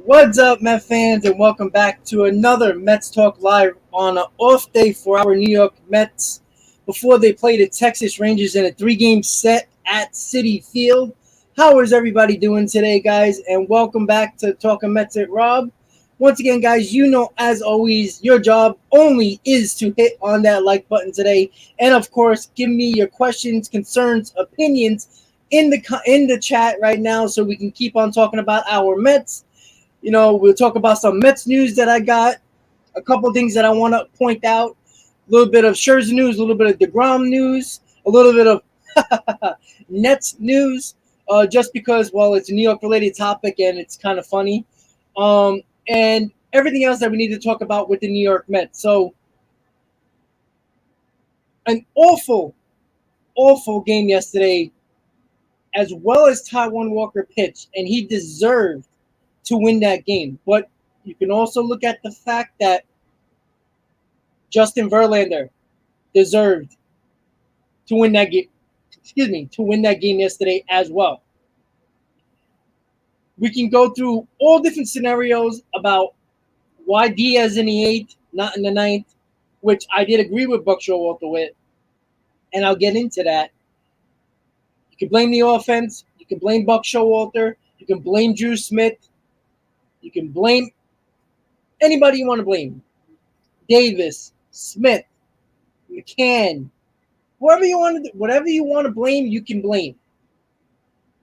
What's up, Met fans, and welcome back to another Mets Talk Live on an off day for our New York Mets before they play the Texas Rangers in a 3-game set at Citi Field. How is everybody doing today, guys? And welcome back to Talking Mets at Rob. Once again, guys, you know, as always, your job only is to hit on that like button today. And, of course, give me your questions, concerns, opinions in the chat right now so we can keep on talking about our Mets. You know, we'll talk about some Mets news that I got, a couple things that I want to point out, a little bit of Scherzer news, a little bit of DeGrom news, a little bit of Nets news, just because, well, it's a New York-related topic and it's kind of funny, and everything else that we need to talk about with the New York Mets. So, an awful game yesterday, as well as Taijuan Walker pitched, and he deserved to win that game. But you can also look at the fact that Justin Verlander deserved to win that game. To win that game yesterday as well. We can go through all different scenarios about why Diaz in the 8th, not in the 9th, which I did agree with Buck Showalter with, and I'll get into that. You can blame the offense. You can blame Buck Showalter. You can blame Drew Smith. You can blame anybody you want to blame. Davis, Smith, McCann, whatever you want to blame, you can blame.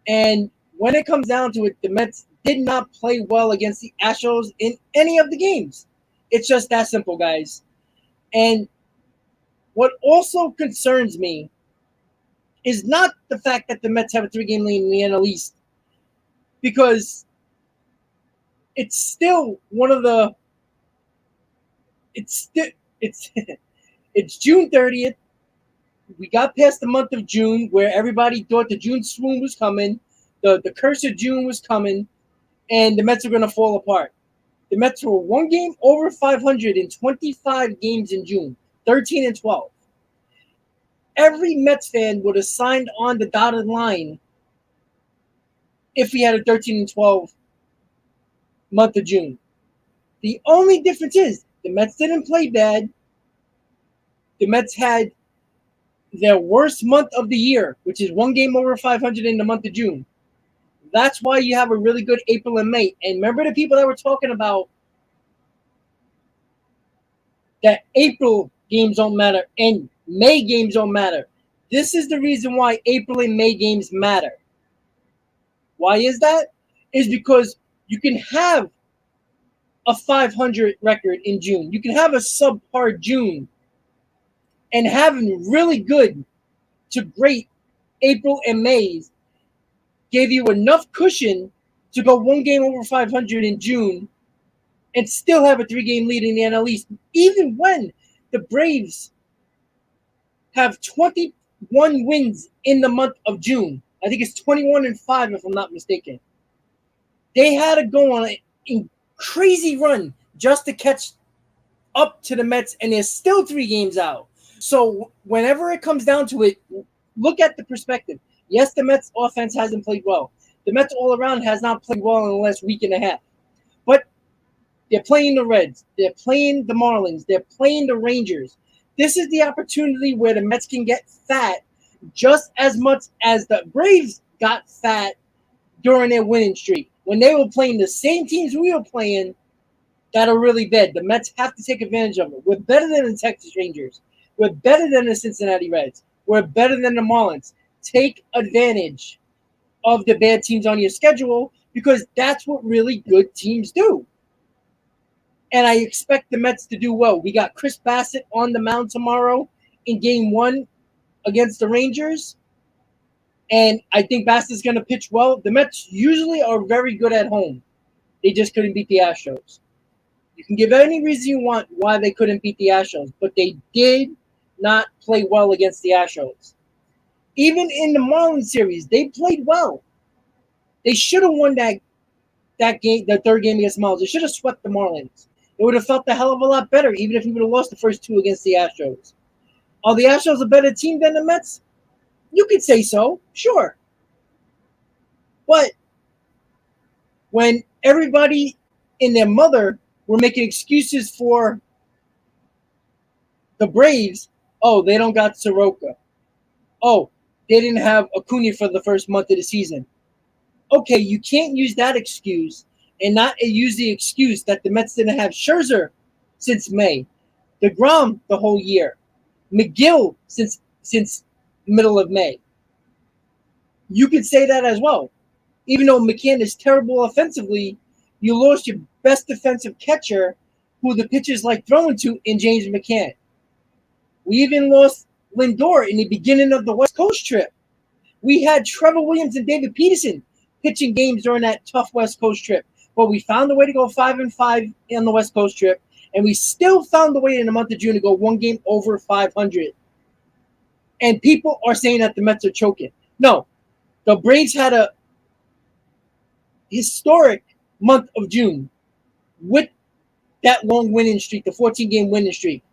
And when it comes down to it, the Mets did not play well against the Astros in any of the games. It's just that simple, guys. And what also concerns me is not the fact that the Mets have a 3-game lead in the NL East, because it's still one of the it's June 30th. We got past the month of June where everybody thought the June swoon was coming, the curse of June was coming, and the Mets are going to fall apart. The Mets were 1 game over 500 in 25 games in June, 13-12. Every Mets fan would have signed on the dotted line if we had a 13-12 month of June. The only difference is the Mets didn't play bad. The Mets had their worst month of the year, which is 1 game over 500 in the month of June. That's why you have a really good April and May. And remember the people that were talking about that April games don't matter and May games don't matter. This is the reason why April and May games matter. Why is that? Is because you can have a 500 record in June. You can have a subpar June and having really good to great April and Mays gave you enough cushion to go 1 game over 500 in June and still have a 3-game lead in the NL East, even when the Braves have 21 wins in the month of June. I think it's 21-5 if I'm not mistaken. They had to go on a crazy run just to catch up to the Mets, and they're still 3 games out. So whenever it comes down to it, look at the perspective. Yes, the Mets offense hasn't played well. The Mets all around has not played well in the last week and a half. But they're playing the Reds. They're playing the Marlins. They're playing the Rangers. This is the opportunity where the Mets can get fat just as much as the Braves got fat during their winning streak. When they were playing the same teams we were playing that are really bad, the Mets have to take advantage of it. We're better than the Texas Rangers. We're better than the Cincinnati Reds. We're better than the Marlins. Take advantage of the bad teams on your schedule, because that's what really good teams do. And I expect the Mets to do well. We got Chris Bassett on the mound tomorrow in Game 1 against the Rangers. And I think Bassett's going to pitch well. The Mets usually are very good at home. They just couldn't beat the Astros. You can give any reason you want why they couldn't beat the Astros, but they did not play well against the Astros. Even in the Marlins series, they played well. They should have won that game, the 3rd game against the Marlins. They should have swept the Marlins. It would have felt a hell of a lot better, even if we would have lost the first 2 against the Astros. Are the Astros a better team than the Mets? You could say so, sure. But when everybody and their mother were making excuses for the Braves. Oh, they don't got Soroka. Oh, they didn't have Acuna for the first month of the season. Okay, you can't use that excuse and not use the excuse that the Mets didn't have Scherzer since May, DeGrom the whole year, McGill since middle of May. You could say that as well. Even though McCann is terrible offensively, you lost your best defensive catcher, who the pitchers like throwing to, in James McCann. We even lost Lindor in the beginning of the West Coast trip. We had Trevor Williams and David Peterson pitching games during that tough West Coast trip. But we found a way to go 5-5 on the West Coast trip, and we still found a way in the month of June to go one game over 500. And people are saying that the Mets are choking. No, the Braves had a historic month of June with that long winning streak, the 14-game winning streak,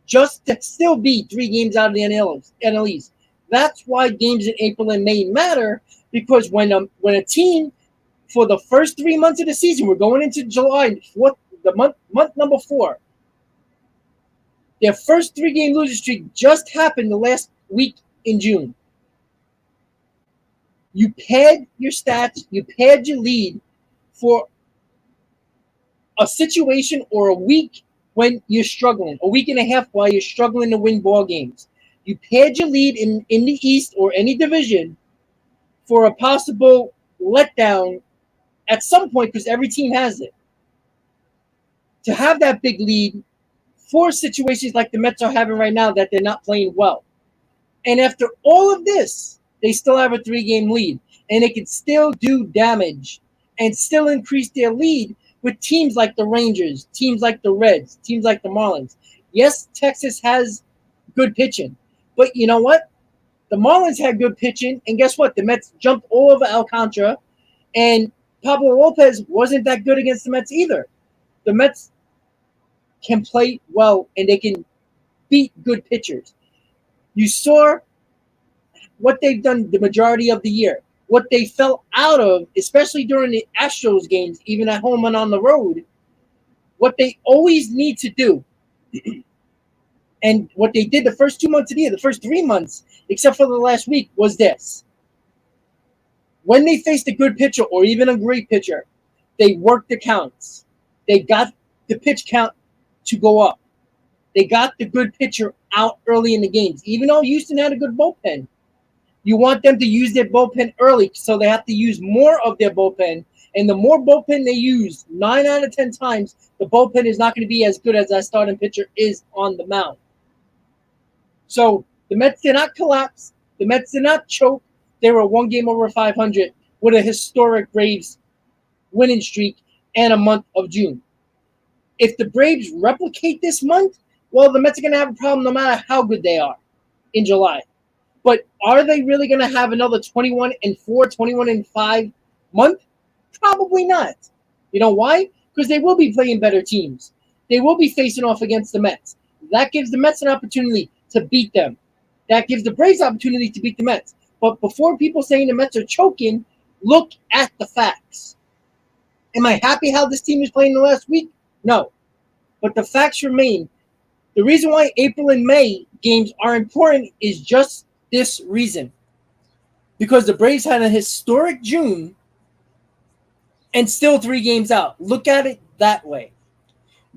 just to still be 3 games out of the NL East. That's why games in April and May matter, because when a team, for the first 3 months of the season, we're going into July, month number 4, their first 3-game losing streak just happened the last week in June. You pad your stats, you pad your lead for a situation or a week when you're struggling, a week and a half while you're struggling to win ball games. You pad your lead in the East or any division for a possible letdown at some point, because every team has it. To have that big lead for situations like the Mets are having right now that they're not playing well. And after all of this, they still have a 3-game lead, and they can still do damage and still increase their lead with teams like the Rangers, teams like the Reds, teams like the Marlins. Yes, Texas has good pitching, but you know what? The Marlins had good pitching, and guess what? The Mets jumped all over Alcantara, and Pablo Lopez wasn't that good against the Mets either. The Mets can play well, and they can beat good pitchers. You saw what they've done the majority of the year, what they fell out of, especially during the Astros games, even at home and on the road, what they always need to do, and what they did the first 2 months of the year, the first 3 months, except for the last week, was this. When they faced a good pitcher or even a great pitcher, they worked the counts. They got the pitch count to go up. They got the good pitcher out early in the games. Even though Houston had a good bullpen, you want them to use their bullpen early, so they have to use more of their bullpen. And the more bullpen they use, 9 out of 10 times, the bullpen is not going to be as good as that starting pitcher is on the mound. So the Mets did not collapse. The Mets did not choke. They were 1 game over 500 with a historic Braves winning streak and a month of June. If the Braves replicate this month, well, the Mets are going to have a problem no matter how good they are in July. But are they really going to have another 21-4, 21-5 month? Probably not. You know why? Because they will be playing better teams. They will be facing off against the Mets. That gives the Mets an opportunity to beat them. That gives the Braves an opportunity to beat the Mets. But before people saying the Mets are choking, look at the facts. Am I happy how this team is playing the last week? No. But the facts remain. The reason why April and May games are important is just this reason. Because the Braves had a historic June and still 3 games out. Look at it that way.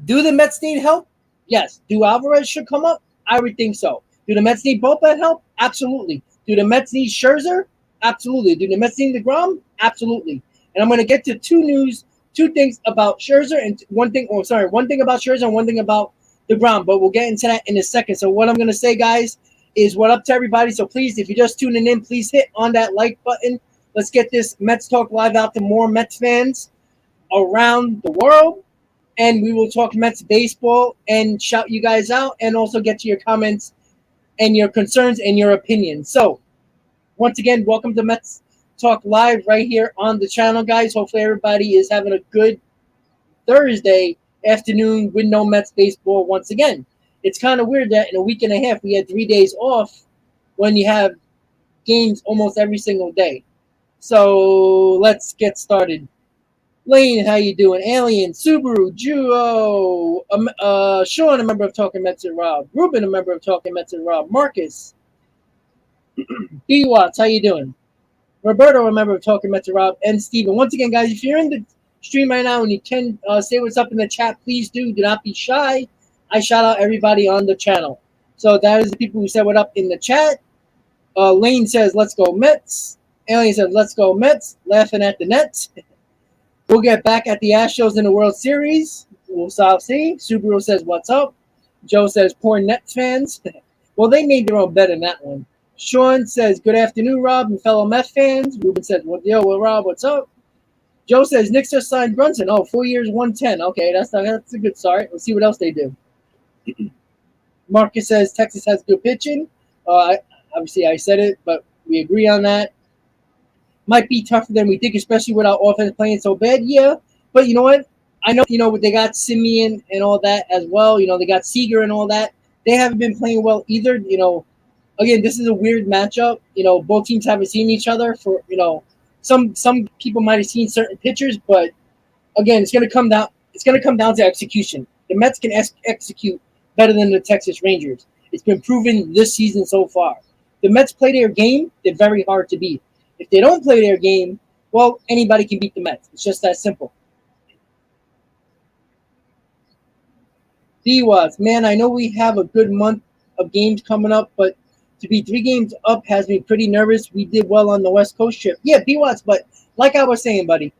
Do the Mets need help? Yes. Do Alvarez should come up? I would think so. Do the Mets need bullpen help? Absolutely. Do the Mets need Scherzer? Absolutely. Do the Mets need DeGrom? Absolutely. And I'm going to get to two things about Scherzer and one thing about Scherzer and one thing about DeGrom, but we'll get into that in a second. So what I'm going to say, guys, is what up to everybody. So please, if you're just tuning in, please hit on that like button. Let's get this Mets Talk Live out to more Mets fans around the world. And we will talk Mets baseball and shout you guys out and also get to your comments and your concerns and your opinions. So once again, welcome to Mets Talk Live right here on the channel, guys. Hopefully everybody is having a good Thursday afternoon with no Mets baseball once again. It's kind of weird that in a week and a half we had 3 days off when you have games almost every single day. So let's get started. Lane, how you doing? Alien, Subaru, Juo, Sean, a member of Talking Mets and Rob. Ruben, a member of Talking Mets and Rob. Marcus, D Watts, how you doing? Roberto, a member of Talking Mets and Rob. And Steven. Once again, guys, if you're in the stream right now and you can say what's up in the chat, please do. Do not be shy. I shout out everybody on the channel. So that is the people who said what up in the chat. Lane says, let's go Mets. Alien says, let's go Mets. Laughing at the Nets. We'll get back at the Astros in the World Series. We'll see. Subaru says, what's up? Joe says, poor Nets fans. Well, they made their own bet in that one. Sean says, good afternoon, Rob, and fellow Mets fans. Ruben says, well, Rob, what's up? Joe says, Knicks just signed Brunson. Oh, 4 years, 110. Okay, that's a good start. Let's see what else they do. Marcus says, Texas has good pitching. Obviously, I said it, but we agree on that. Might be tougher than we think, especially with our offense playing so bad. Yeah, but you know what? I know, they got Simeon and all that as well. They got Seager and all that. They haven't been playing well either. Again, this is a weird matchup. Both teams haven't seen each other for, some people might have seen certain pitchers, but again, it's going to come down. It's going to come down to execution. The Mets can execute better than the Texas Rangers. It's been proven this season so far. The Mets play their game. They're very hard to beat. If they don't play their game, well, anybody can beat the Mets. It's just that simple. D-Watts, man, I know we have a good month of games coming up, but to be 3 games up has me pretty nervous. We did well on the West Coast trip. Yeah, D-Watts, but like I was saying, buddy,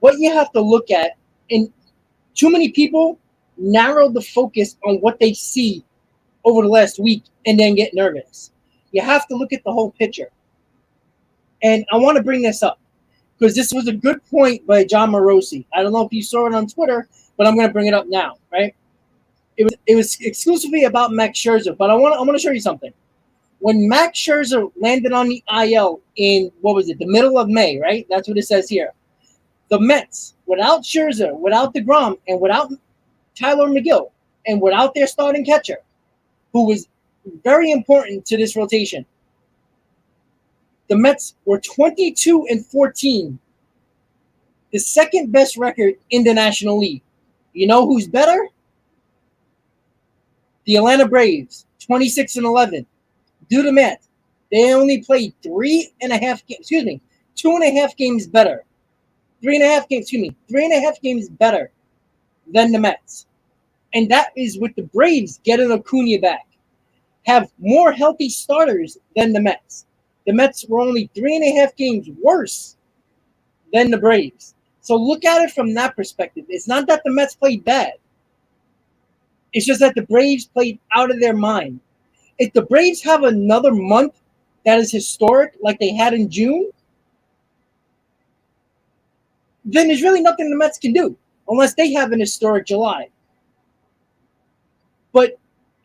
what you have to look at, and too many people narrow the focus on what they see over the last week and then get nervous. You have to look at the whole picture. And I want to bring this up because this was a good point by John Morosi. I don't know if you saw it on Twitter, but I'm going to bring it up now, right? It was exclusively about Max Scherzer, but I want to show you something. When Max Scherzer landed on the IL in, the middle of May, right? That's what it says here. The Mets, without Scherzer, without DeGrom, and without Tyler McGill, and without their starting catcher, who was very important to this rotation, the Mets were 22-14, the second best record in the National League. You know who's better? The Atlanta Braves, 26-11. Do the math. They only played 2.5 games better. 3.5 games better than the Mets. And that is with the Braves getting Acuna back. Have more healthy starters than the Mets. The Mets were only 3.5 games worse than the Braves. So look at it from that perspective. It's not that the Mets played bad. It's just that the Braves played out of their mind. If the Braves have another month that is historic like they had in June, then there's really nothing the Mets can do unless they have an historic July. But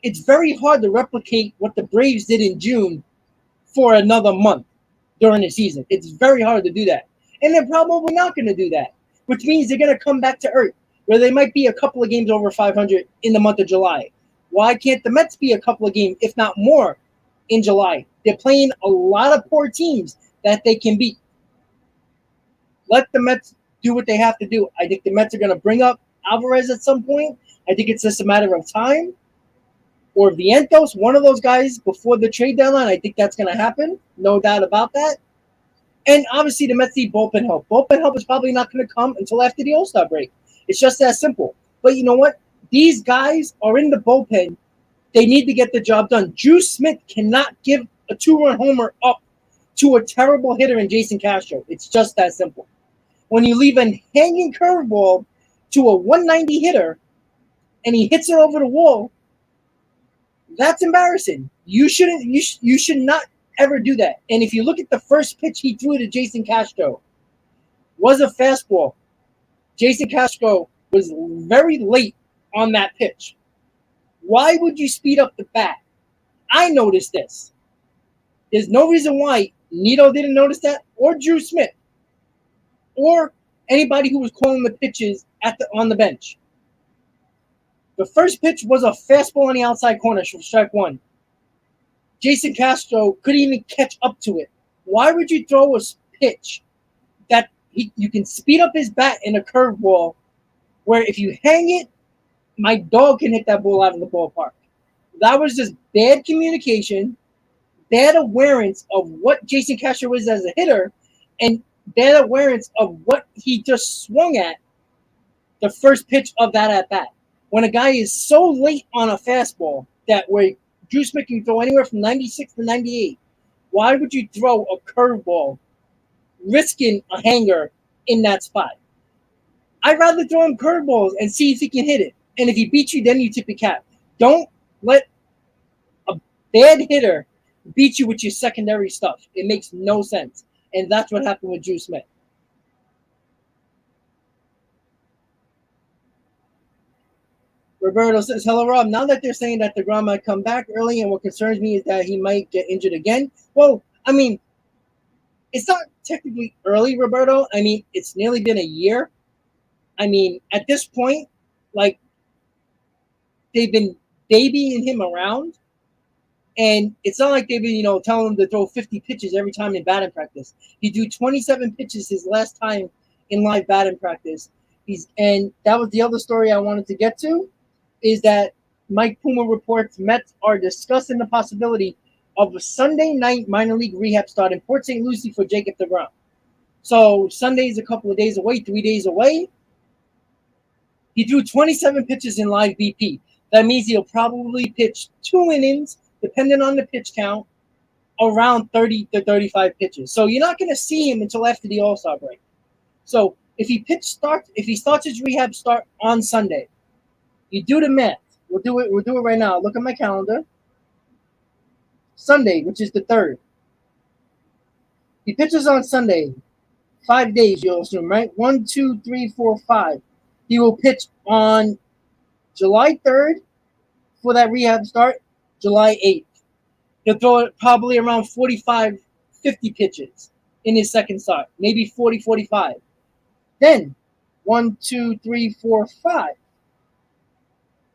it's very hard to replicate what the Braves did in June for another month during the season. It's very hard to do that. And they're probably not going to do that, which means they're going to come back to earth, where they might be a couple of games over 500 in the month of July. Why can't the Mets be a couple of games, if not more, in July? They're playing a lot of poor teams that they can beat. Let the Mets do what they have to do. I think the Mets are going to bring up Alvarez at some point. I think it's just a matter of time. Or Vientos, one of those guys before the trade deadline. I think that's going to happen. No doubt about that. And obviously the Mets need bullpen help. Bullpen help is probably not going to come until after the All-Star break. It's just that simple. But you know what? These guys are in the bullpen. They need to get the job done. Drew Smith cannot give a 2-run homer up to a terrible hitter in Jason Castro. It's just that simple. When you leave a hanging curveball to a 190 hitter and he hits it over the wall, that's embarrassing. You should not ever do that. And if you look at the first pitch he threw to Jason Castro, was a fastball. Jason Castro was very late on that pitch. Why would you speed up the bat? I noticed this. There's no reason why Nito didn't notice that, or Drew Smith, or anybody who was calling the pitches on the bench. The first pitch was a fastball on the outside corner for strike one. Jason Castro couldn't even catch up to it. Why would you throw a pitch that You can speed up his bat in a curveball where if you hang it, my dog can hit that ball out of the ballpark. That was just bad communication, bad awareness of what Jason Castro is as a hitter, and bad awareness of what he just swung at the first pitch of that at bat. When a guy is so late on a fastball that where Drew Smith can throw anywhere from 96 to 98, why would you throw a curveball risking a hanger in that spot? I'd rather throw him curveballs and see if he can hit it. And if he beats you, then you tip your cap. Don't let a bad hitter beat you with your secondary stuff. It makes no sense. And that's what happened with Drew Smith. Roberto says, hello, Rob. Now that they're saying that DeGrom might come back early, and what concerns me is that he might get injured again. Well, I mean, it's not technically early, Roberto. I mean, it's nearly been a year. I mean, at this point, like, they've been babying him around, and it's not like they've been, telling him to throw 50 pitches every time in batting practice. He threw 27 pitches his last time in live batting practice. And that was the other story I wanted to get to, is that Mike Puma reports Mets are discussing the possibility of a Sunday night minor league rehab start in Port St. Lucie for Jacob deGrom. So Sunday's a couple of days away, 3 days away. He threw 27 pitches in live BP. That means he'll probably pitch 2 innings, depending on the pitch count, around 30 to 35 pitches. So you're not going to see him until after the All-Star break. So if he starts his rehab start on Sunday, you do the math. We'll do it right now. Look at my calendar. Sunday, which is the 3rd. He pitches on Sunday. 5 days, you'll assume, right? 1, 2, 3, 4, 5. He will pitch on July 3rd for that rehab start, July 8th. He'll throw it probably around 45, 50 pitches in his second start, maybe 40, 45. Then 1, 2, 3, 4, 5.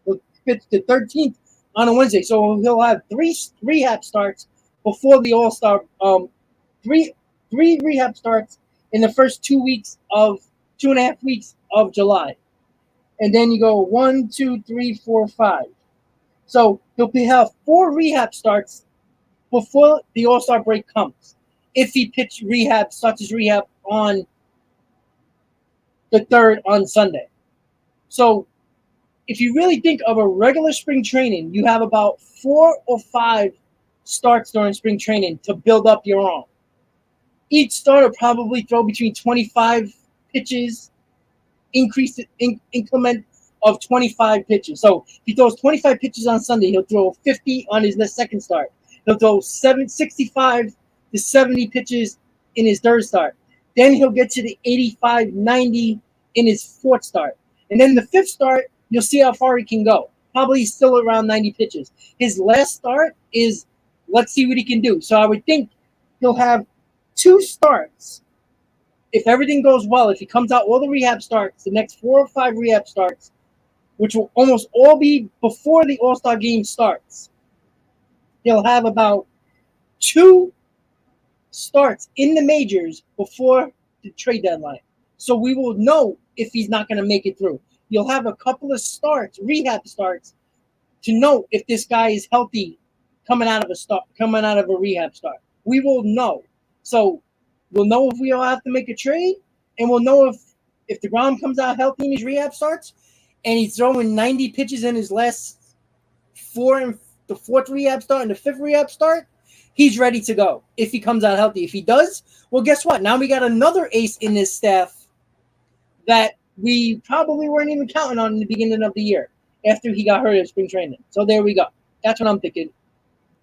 He'll pitch the 13th on a Wednesday. So he'll have 3 rehab starts before the All-Star. Three rehab starts in the first 2.5 weeks of July. And then you go 1, 2, 3, 4, 5. So he'll have 4 rehab starts before the All-Star break comes. If he starts his rehab on the 3rd on Sunday. So if you really think of a regular spring training, you have about 4 or 5 starts during spring training to build up your arm. Each starter probably throw between 25 pitches, increment of 25 pitches. So if he throws 25 pitches on Sunday, he'll throw 50 on his second start. He'll throw 65 to 70 pitches in his third start. Then he'll get to the 85, 90 in his fourth start. And then the fifth start, you'll see how far he can go. Probably still around 90 pitches. His last start is, let's see what he can do. So I would think he'll have 2 starts. If everything goes well, if he comes out all the rehab starts, the next 4 or 5 rehab starts, which will almost all be before the All-Star game starts, he'll have about 2 starts in the majors before the trade deadline. So we will know if he's not going to make it through. You'll have a couple of rehab starts, to know if this guy is healthy coming out of a rehab start. We will know. So we'll know if we'll have to make a trade, and we'll know if DeGrom comes out healthy in his rehab starts and he's throwing 90 pitches in his last 4 and the 4th rehab start and the 5th rehab start, he's ready to go if he comes out healthy. If he does, well, guess what? Now we got another ace in this staff that we probably weren't even counting on in the beginning of the year after he got hurt in spring training. So there we go. That's what I'm thinking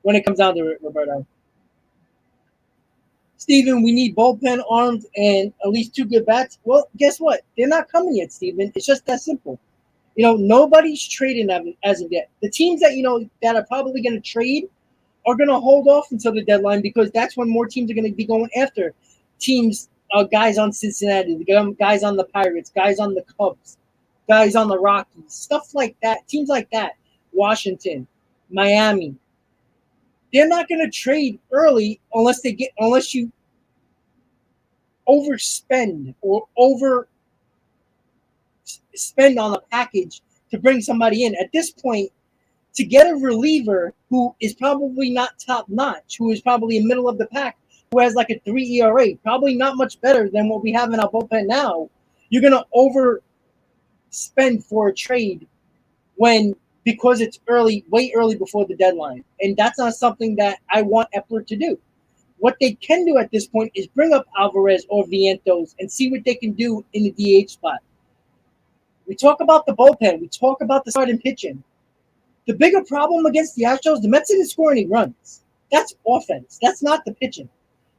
when it comes down to it, Roberto. Steven, we need bullpen arms and at least 2 good bats. Well, guess what? They're not coming yet, Steven. It's just that simple. Nobody's trading them as of yet. The teams that are probably going to trade are going to hold off until the deadline, because that's when more teams are going to be going after teams, guys on Cincinnati, guys on the Pirates, guys on the Cubs, guys on the Rockies, stuff like that. Teams like that, Washington, Miami. They're not going to trade early unless you overspend or spend on a package to bring somebody in. At this point, to get a reliever who is probably not top notch, who is probably in middle of the pack, who has like a 3 ERA, probably not much better than what we have in our bullpen now, you're going to overspend for a trade when because it's early, way early before the deadline. And that's not something that I want Epler to do. What they can do at this point is bring up Alvarez or Vientos and see what they can do in the DH spot. We talk about the bullpen. We talk about the starting pitching. The bigger problem against the Astros, the Mets didn't score any runs. That's offense. That's not the pitching.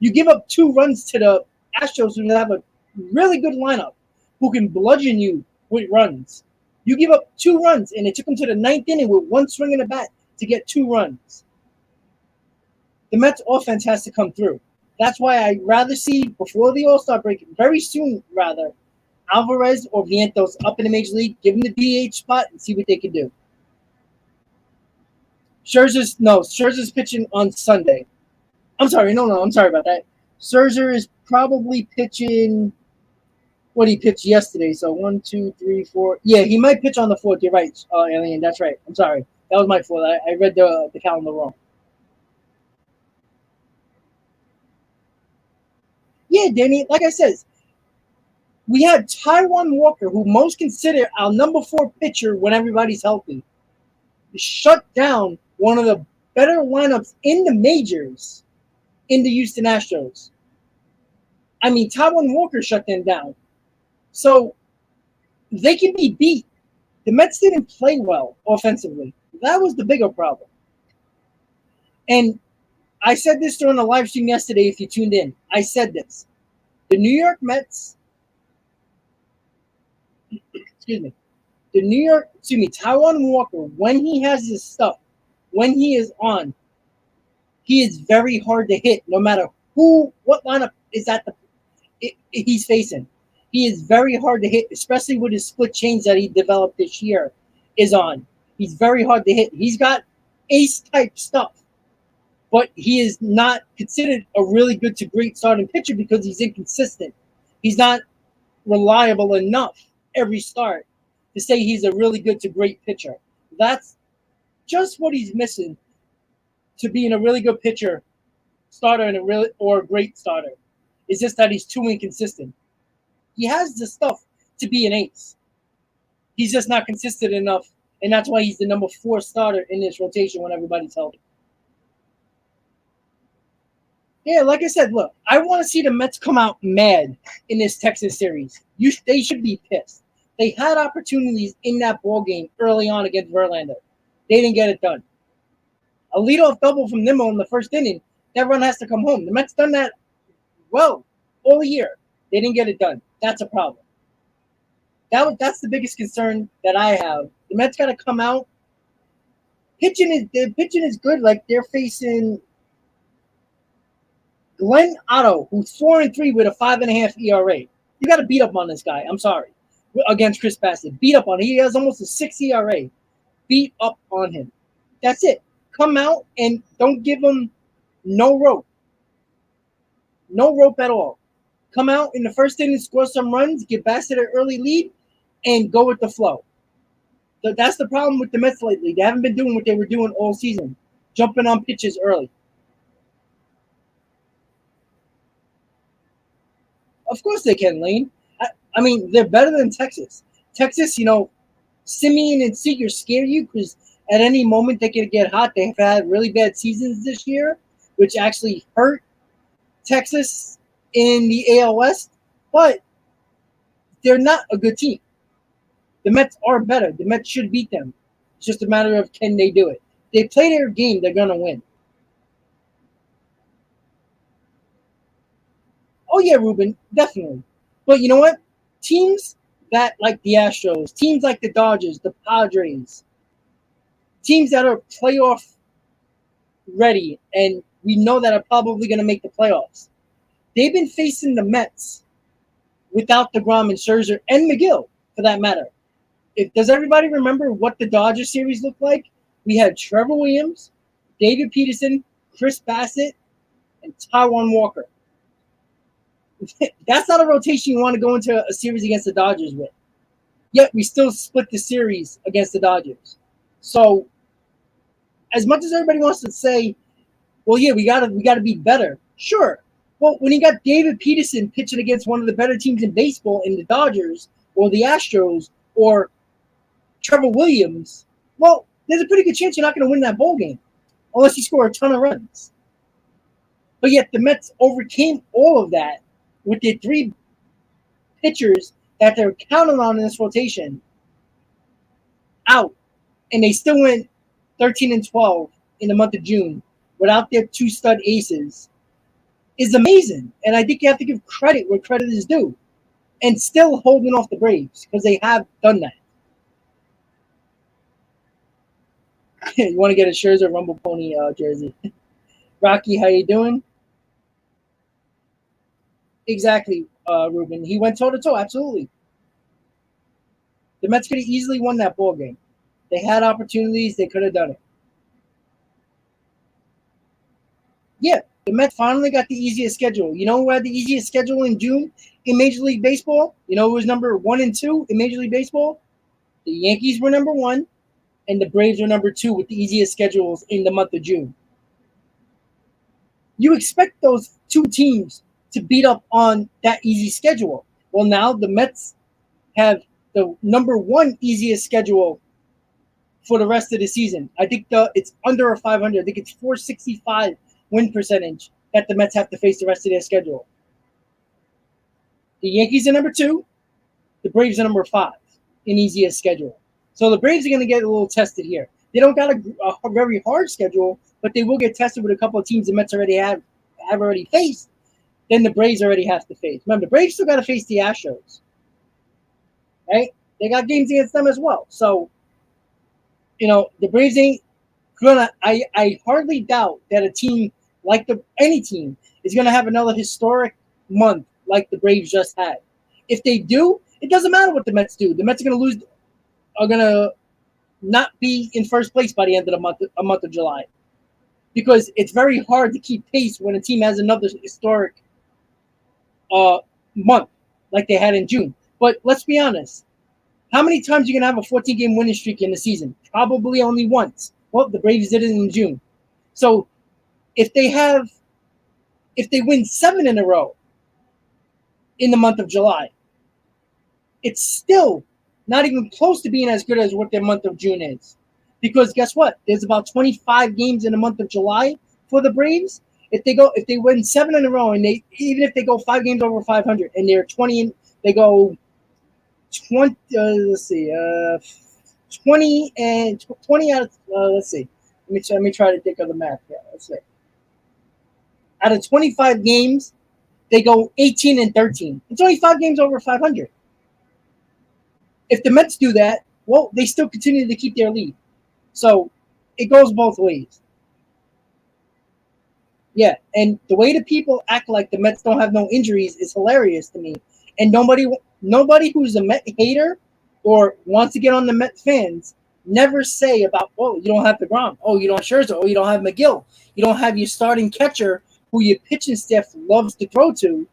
You give up 2 runs to the Astros who have a really good lineup, who can bludgeon you with runs. You give up 2 runs, and it took them to the 9th inning with 1 swing in the bat to get 2 runs. The Mets offense has to come through. That's why I'd rather see, before the All-Star break, very soon rather, Alvarez or Vientos up in the Major League, give them the DH spot and see what they can do. Scherzer's pitching on Sunday. I'm sorry about that. Scherzer is probably pitching what he pitched yesterday. So 1, 2, 3, 4. Yeah, he might pitch on the 4th. You're right, Alien. That's right. I'm sorry. That was my fault. I read the calendar wrong. Yeah, Danny, like I said, we had Taijuan Walker, who most consider our number 4 pitcher when everybody's healthy, shut down one of the better lineups in the majors in the Houston Astros. I mean, Taijuan Walker shut them down. So they can be beat. The Mets didn't play well offensively. That was the bigger problem. And I said this during the live stream yesterday if you tuned in. I said this. The New York Mets, Taijuan Walker, when he has his stuff, when he is on, he is very hard to hit no matter what lineup is he's facing. He is very hard to hit, especially with his split change that he developed this year is on. He's very hard to hit. He's got ace-type stuff, but he is not considered a really good to great starting pitcher because he's inconsistent. He's not reliable enough every start to say he's a really good to great pitcher. That's just what he's missing to being a really good pitcher, starter, and a great starter. It's just that he's too inconsistent. He has the stuff to be an ace. He's just not consistent enough, and that's why he's the number 4 starter in this rotation when everybody's healthy. Yeah, like I said, look, I want to see the Mets come out mad in this Texas series. They should be pissed. They had opportunities in that ball game early on against Verlander. They didn't get it done. A leadoff double from Nimmo in the first inning, that run has to come home. The Mets done that well all year. They didn't get it done. That's a problem. That's the biggest concern that I have. The Mets got to come out. Pitching is good. Like they're facing Glenn Otto, who's 4-3 with a 5.5 ERA. You got to beat up on this guy. I'm sorry. Against Chris Bassett. Beat up on him. He has almost a 6 ERA. Beat up on him. That's it. Come out and don't give him no rope. No rope at all. Come out in the first inning, score some runs, give Bassett an early lead, and go with the flow. So that's the problem with the Mets lately. They haven't been doing what they were doing all season, jumping on pitches early. Of course they can, Lane. I mean, they're better than Texas. Texas, Simeon and Seager scare you because at any moment they could get hot. They've had really bad seasons this year, which actually hurt Texas in the AL West, but they're not a good team. The Mets are better. The Mets should beat them. It's just a matter of can they do it. They play their game, they're going to win. Oh, yeah, Ruben, definitely. But you know what? Teams that like the Astros, teams like the Dodgers, the Padres, teams that are playoff ready and we know that are probably going to make the playoffs. They've been facing the Mets without DeGrom and Scherzer and McGill, for that matter. Does everybody remember what the Dodger series looked like? We had Trevor Williams, David Peterson, Chris Bassett, and Taijuan Walker. That's not a rotation you want to go into a series against the Dodgers with. Yet we still split the series against the Dodgers. So as much as everybody wants to say, well, yeah, we gotta be better. Sure. Well, when you got David Peterson pitching against one of the better teams in baseball in the Dodgers or the Astros or Trevor Williams, well, there's a pretty good chance you're not going to win that ball game unless you score a ton of runs. But yet the Mets overcame all of that with their three pitchers that they're counting on in this rotation out, and they still went 13-12 in the month of June without their two stud aces is amazing. And I think you have to give credit where credit is due, and still holding off the Braves because they have done that. You want to get a Scherzer Rumble Pony jersey? Rocky, how you doing? Exactly, Ruben. He went toe to toe. Absolutely. The Mets could have easily won that ball game. They had opportunities. They could have done it. Yeah, the Mets finally got the easiest schedule. You know who had the easiest schedule in June in Major League Baseball? You know who was number 1 and 2 in Major League Baseball? The Yankees were number 1, and the Braves were number 2 with the easiest schedules in the month of June. You expect those two teams to beat up on that easy schedule. Well, now the Mets have the number 1 easiest schedule for the rest of the season. I think it's under a 500. I think it's 465 win percentage that the Mets have to face the rest of their schedule. The Yankees are number 2. The Braves are number 5 in easiest schedule. So the Braves are going to get a little tested here. They don't got a very hard schedule, but they will get tested with a couple of teams the Mets already have already faced. Then the Braves already have to face. Remember, the Braves still got to face the Astros. Right? They got games against them as well. So, the Braves ain't gonna. I hardly doubt that a team like any team is gonna have another historic month like the Braves just had. If they do, it doesn't matter what the Mets do. The Mets are gonna lose. Are gonna not be in first place by the end of a month of July, because it's very hard to keep pace when a team has another historic month like they had in June. But let's be honest. How many times are you going to have a 14-game winning streak in the season? Probably only once. Well, the Braves did it in June. So if they win 7 in a row in the month of July, it's still not even close to being as good as what their month of June is. Because guess what? There's about 25 games in the month of July for the Braves. If they win 7 in a row, and even if they go 5 games over 500 and they're 20, they go 20. Let's see, 20 and 20 out of. Let's see. Let me try to think of the math. Yeah, let's see. Out of 25 games, they go 18 and 13. It's only 5 games over 500. If the Mets do that, well, they still continue to keep their lead. So it goes both ways. Yeah, and the way the people act like the Mets don't have no injuries is hilarious to me. And nobody who's a Met hater or wants to get on the Met fans never say about, oh, you don't have DeGrom. Oh, you don't have Scherzer. Oh, you don't have McGill. You don't have your starting catcher who your pitching staff loves to throw to.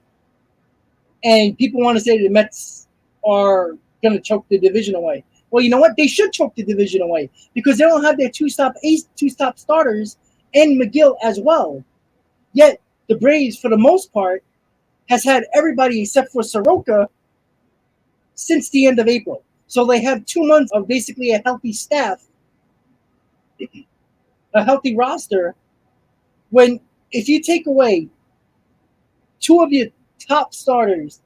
And people want to say the Mets are going to choke the division away. Well, you know what? They should choke the division away because they don't have their two top starters and McGill as well. Yet the Braves, for the most part, has had everybody except for Soroka since the end of April. So they have 2 months of basically a healthy staff, a healthy roster. If you take away 2 of your top starters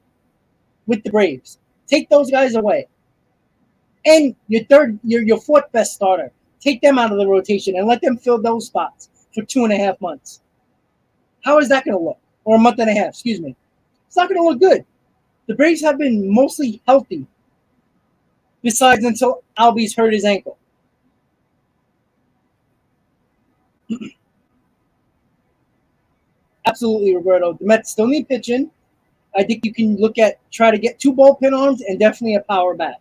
with the Braves, take those guys away, and your 4th best starter, take them out of the rotation and let them fill those spots for 2.5 months. How is that going to look? Or a month and a half, excuse me. It's not going to look good. The Braves have been mostly healthy, besides until Albies hurt his ankle. Absolutely, Roberto. The Mets still need pitching. I think you can try to get 2 bullpen arms and definitely a power bat.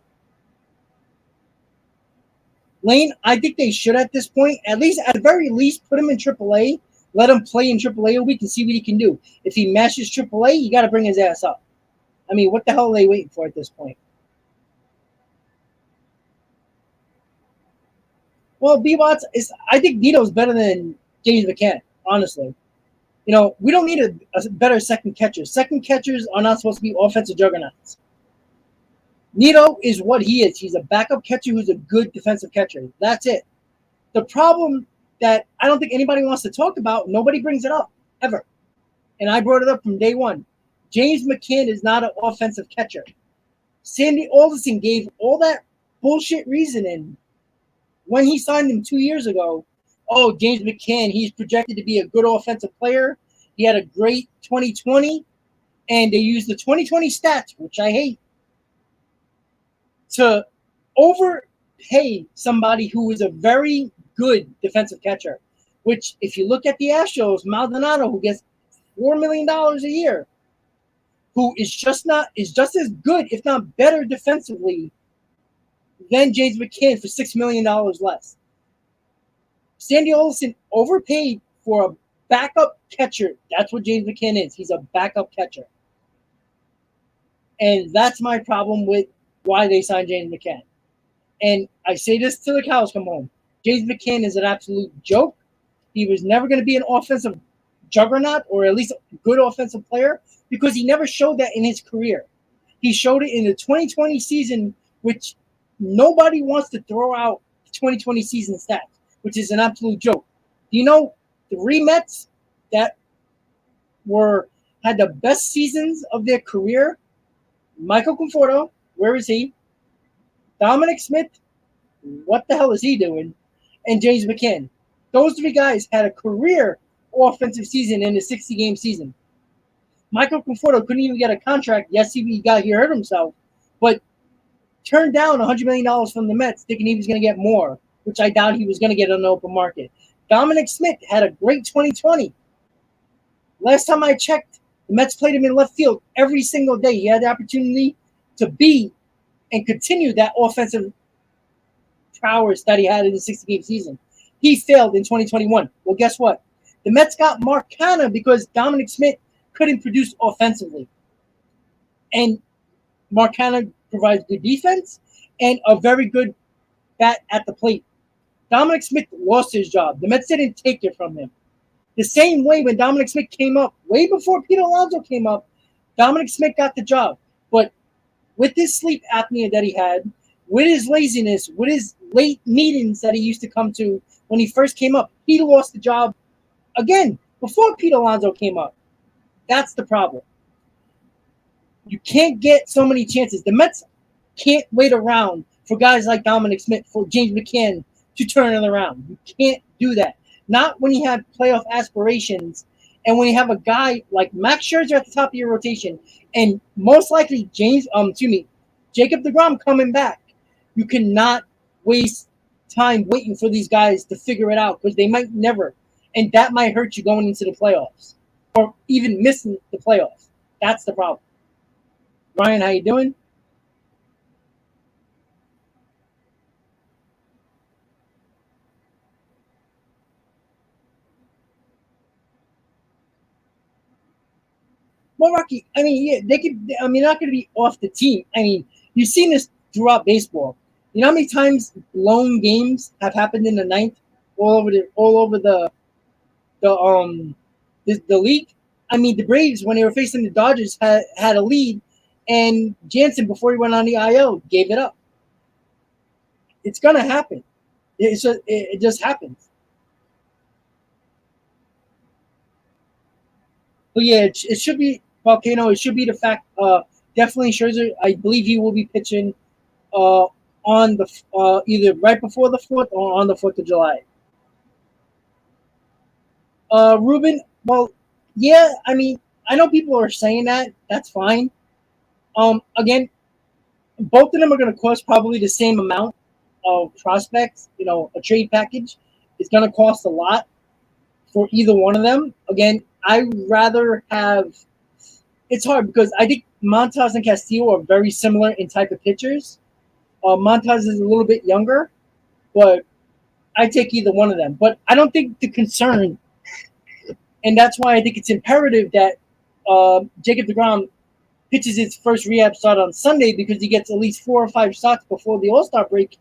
Lane, I think they should at this point, at the very least, put him in AAA Let him play in AAA a week and see what he can do. If he mashes AAA, you got to bring his ass up. I mean, what the hell are they waiting for at this point? Well, B Watts is. I think Nito's better than James McCann. Honestly, we don't need a better second catcher. Second catchers are not supposed to be offensive juggernauts. Nito is what he is. He's a backup catcher who's a good defensive catcher. That's it. The problem that I don't think anybody wants to talk about, nobody brings it up ever. And I brought it up from day one. James McCann is not an offensive catcher. Sandy Alderson gave all that bullshit reasoning when he signed him 2 years ago. Oh, James McCann, he's projected to be a good offensive player. He had a great 2020, and they used the 2020 stats, which I hate, to overpay somebody who is a very good defensive catcher. Which, if you look at the Astros, Maldonado, who gets $4 million a year, who is just as good, if not better, defensively than James McCann for $6 million less. Sandy Alderson overpaid for a backup catcher. That's what James McCann is. He's a backup catcher. And that's my problem with why they signed James McCann. And I say this till the cows come home. James McCann is an absolute joke. He was never going to be an offensive juggernaut, or at least a good offensive player, because he never showed that in his career. He showed it in the 2020 season, which nobody wants to throw out the 2020 season stats, which is an absolute joke. Do you know 3 Mets that had the best seasons of their career? Michael Conforto, where is he? Dominic Smith, what the hell is he doing? And James McCann. Those 3 guys had a career offensive season in a 60-game season. Michael Conforto couldn't even get a contract. Yes, he hurt himself, but turned down $100 million from the Mets, thinking he was going to get more, which I doubt he was going to get on the open market. Dominic Smith had a great 2020. Last time I checked, the Mets played him in left field every single day. He had the opportunity to be and continue that offensive prowess that he had in the 60-game season. He failed in 2021. Well, guess what? The Mets got Mark Canha because Dominic Smith couldn't produce offensively. And Mark Canha provides good defense and a very good bat at the plate. Dominic Smith lost his job. The Mets didn't take it from him. The same way when Dominic Smith came up, way before Pete Alonso came up, Dominic Smith got the job. But with his sleep apnea that he had, with his laziness, with his late meetings that he used to come to when he first came up, he lost the job again before Pete Alonso came up. That's the problem. You can't get so many chances. The Mets can't wait around for guys like Dominic Smith, for James McCann to turn it around. You can't do that. Not when you have playoff aspirations and when you have a guy like Max Scherzer at the top of your rotation and most likely Jacob deGrom coming back. You cannot waste time waiting for these guys to figure it out because they might never. And that might hurt you going into the playoffs or even missing the playoffs. That's the problem. Ryan, how you doing? Well, Rocky, I mean, yeah, they could. I mean, not going to be off the team. I mean, you've seen this throughout baseball. You know how many times lone games have happened in the ninth, all over the league. I mean, the Braves when they were facing the Dodgers had a lead, and Jansen before he went on the IL gave it up. It's gonna happen. It just happens. But yeah, it should be Volcano. It should be the fact. Definitely Scherzer. I believe he will be pitching uh, on the either right before the 4th or on the 4th of July. Ruben. Well, yeah. I mean, I know people are saying that. That's fine. Again, both of them are going to cost probably the same amount of prospects. A trade package is going to cost a lot for either one of them. Again, I rather have. It's hard because I think Montas and Castillo are very similar in type of pitchers. Montas is a little bit younger, but I take either one of them. But I don't think the concern And that's why I think it's imperative that Jacob DeGrom pitches his first rehab start on Sunday, because he gets at least 4 or 5 starts before the All-Star break,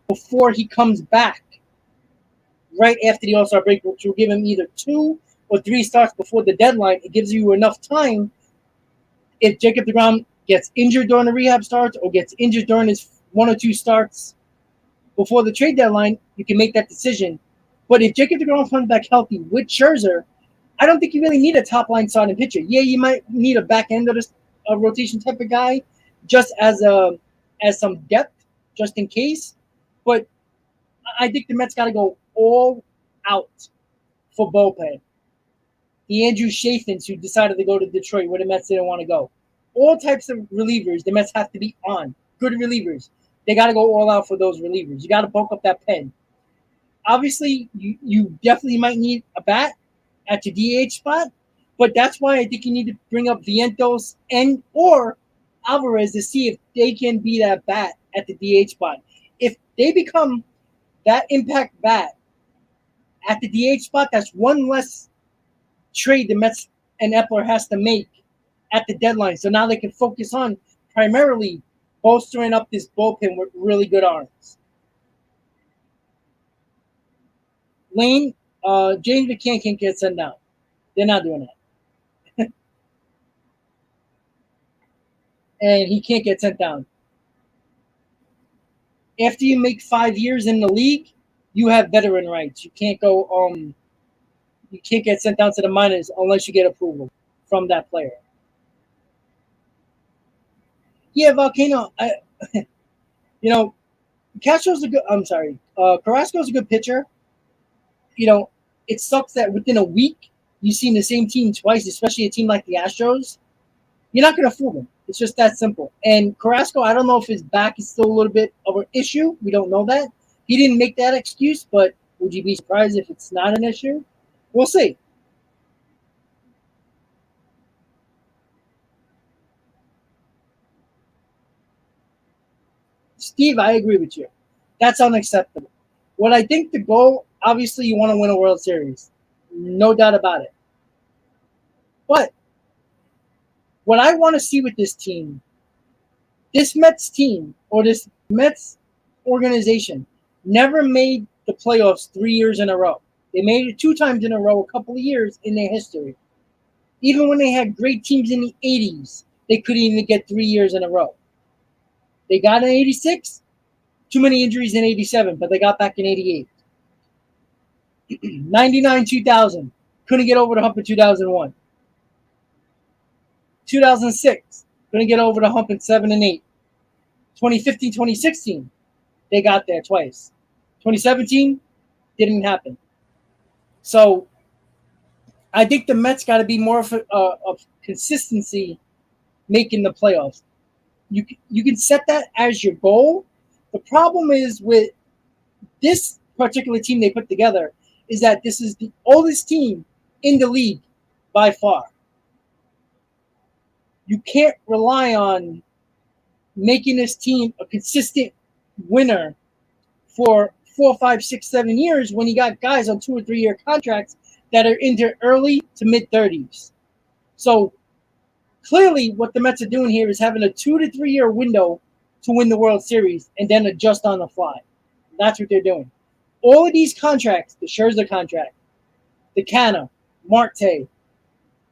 before he comes back right after the All-Star break, which will give him either 2 or 3 starts before the deadline. It gives you enough time. If Jacob DeGrom gets injured during the rehab starts or gets injured during his 1 or 2 starts before the trade deadline, you can make that decision. But if Jacob DeGrom comes back healthy with Scherzer, I don't think you really need a top line starting pitcher. Yeah, you might need a back end of this rotation type of guy, just as some depth, just in case. But I think the Mets got to go all out for bullpen. The Andrew Chafins, who decided to go to Detroit where the Mets didn't want to go. All types of relievers, the Mets have to be on. Good relievers. They got to go all out for those relievers. You got to bulk up that pen. Obviously, you definitely might need a bat at your DH spot, but that's why I think you need to bring up Vientos and or Alvarez to see if they can be that bat at the DH spot. If they become that impact bat at the DH spot, that's one less trade the Mets and Epler has to make at the deadline. So now they can focus on primarily bolstering up this bullpen with really good arms. Lane, James McCann can't get sent down. They're not doing that. And he can't get sent down. After you make 5 years in the league, you have veteran rights. You can't get sent down to the minors unless you get approval from that player. Yeah, Volcano, Castro's a good. I'm sorry, Carrasco's a good pitcher. It sucks that within a week you've seen the same team twice, especially a team like the Astros. You're not going to fool them. It's just that simple. And Carrasco, I don't know if his back is still a little bit of an issue. We don't know that. He didn't make that excuse, but would you be surprised if it's not an issue? We'll see. Steve, I agree with you. That's unacceptable. What I think the goal, obviously, you want to win a World Series. No doubt about it. But what I want to see with this Mets team or this Mets organization never made the playoffs 3 years in a row. They made it 2 times in a row, a couple of years in their history. Even when they had great teams in the 80s, they couldn't even get 3 years in a row. They got in 86, too many injuries in 87, but they got back in 88. 99, 2000, couldn't get over the hump in 2001. 2006, couldn't get over the hump in 7 and 8. 2015, 2016, they got there twice. 2017, didn't happen. So I think the Mets got to be more of consistency making the playoffs. You can set that as your goal. The problem is with this particular team they put together is that this is the oldest team in the league by far. You can't rely on making this team a consistent winner for 4, 5, 6, 7 years when you got guys on 2 or 3 year contracts that are in their early to mid 30s. So clearly, what the Mets are doing here is having a 2 to 3 year window to win the World Series and then adjust on the fly. That's what they're doing. All of these contracts, the Scherzer contract, the Canna, Marte,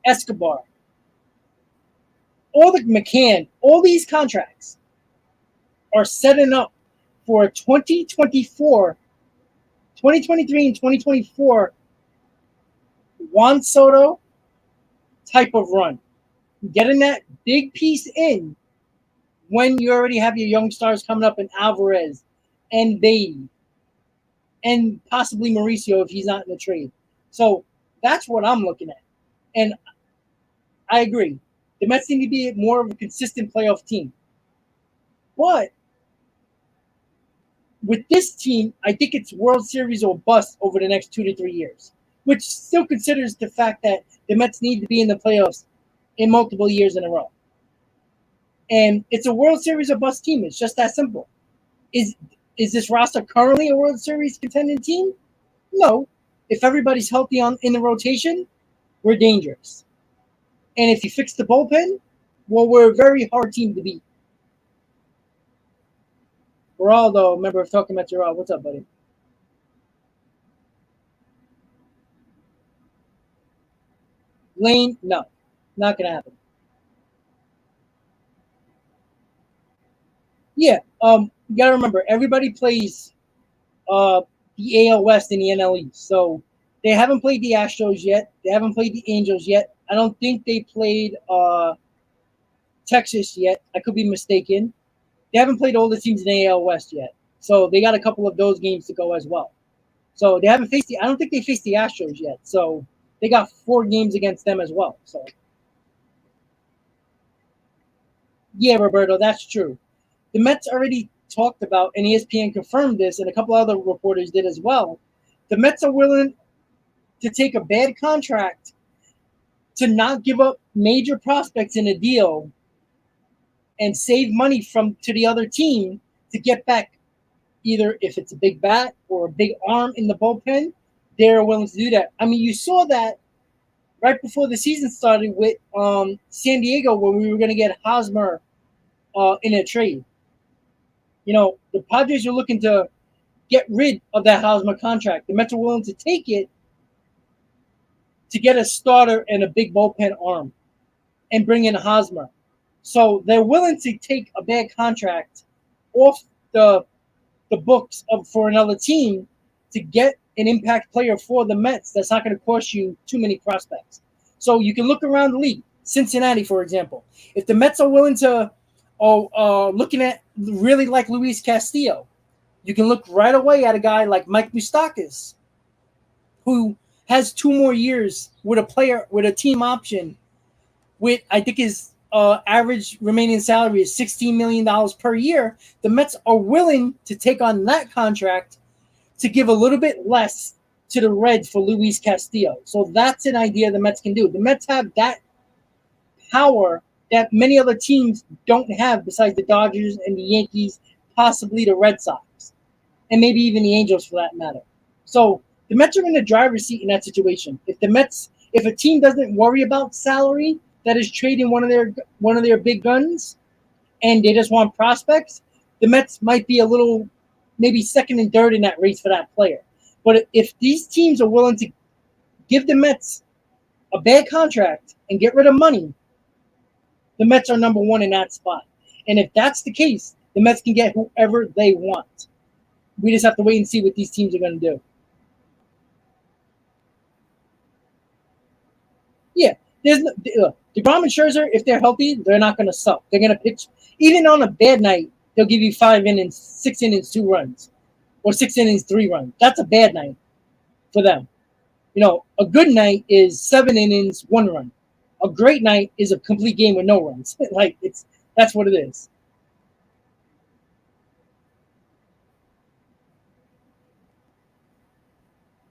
Escobar, all the McCann, all these contracts are setting up for 2023 and 2024 Juan Soto type of run. Getting that big piece in when you already have your young stars coming up in Alvarez and Bailey and possibly Mauricio if he's not in the trade. So that's what I'm looking at. And I agree. The Mets need to be more of a consistent playoff team. But with this team, I think it's World Series or bust over the next 2 to 3 years, which still considers the fact that the Mets need to be in the playoffs in multiple years in a row. And it's a World Series or bust team. It's just that simple. Is this roster currently a World Series contending team? No. If everybody's healthy in the rotation, we're dangerous. And if you fix the bullpen, well, we're a very hard team to beat. Geraldo, member of Talking About Geraldo. What's up, buddy? Lane, no, not gonna happen. Yeah, you gotta remember everybody plays the AL West and the NL East. So they haven't played the Astros yet. They haven't played the Angels yet. I don't think they played Texas yet. I could be mistaken. They haven't played all the teams in the AL West yet. So they got a couple of those games to go as well. So they haven't faced the. I don't think they faced the Astros yet. So they got 4 games against them as well. So yeah, Roberto, that's true. The Mets already talked about, and ESPN confirmed this, and a couple other reporters did as well. The Mets are willing to take a bad contract to not give up major prospects in a deal and save money from to the other team to get back either if it's a big bat or a big arm in the bullpen. They're willing to do that. I mean, you saw that right before the season started with San Diego, where we were going to get Hosmer in a trade. You know, the Padres are looking to get rid of that Hosmer contract. The Mets are willing to take it to get a starter and a big bullpen arm and bring in Hosmer. So they're willing to take a bad contract off the books of for another team to get an impact player for the Mets that's not going to cost you too many prospects. So you can look around the league. Cincinnati, for example. If the Mets are willing to looking at really like Luis Castillo, you can look right away at a guy like Mike Moustakas, who has 2 more years with a player with a team option with I think his average remaining salary is $16 million per year. The Mets are willing to take on that contract to give a little bit less to the Reds for Luis Castillo. So that's an idea the Mets can do. The Mets have that power that many other teams don't have besides the Dodgers and the Yankees, possibly the Red Sox, and maybe even the Angels for that matter. So the Mets are in the driver's seat in that situation. If a team doesn't worry about salary, that is trading one of their big guns, and they just want prospects, the Mets might be a little maybe second and third in that race for that player. But if these teams are willing to give the Mets a bad contract and get rid of money, the Mets are number one in that spot. And if that's the case, the Mets can get whoever they want. We just have to wait and see what these teams are going to do. Yeah, there's DeGrom and Scherzer. If they're healthy, they're not going to suck. They're going to pitch. Even on a bad night, they'll give you 5 innings, 6 innings, 2 runs, or 6 innings, 3 runs. That's a bad night for them. You know, a good night is 7 innings, 1 run. A great night is a complete game with no runs. Like that's what it is.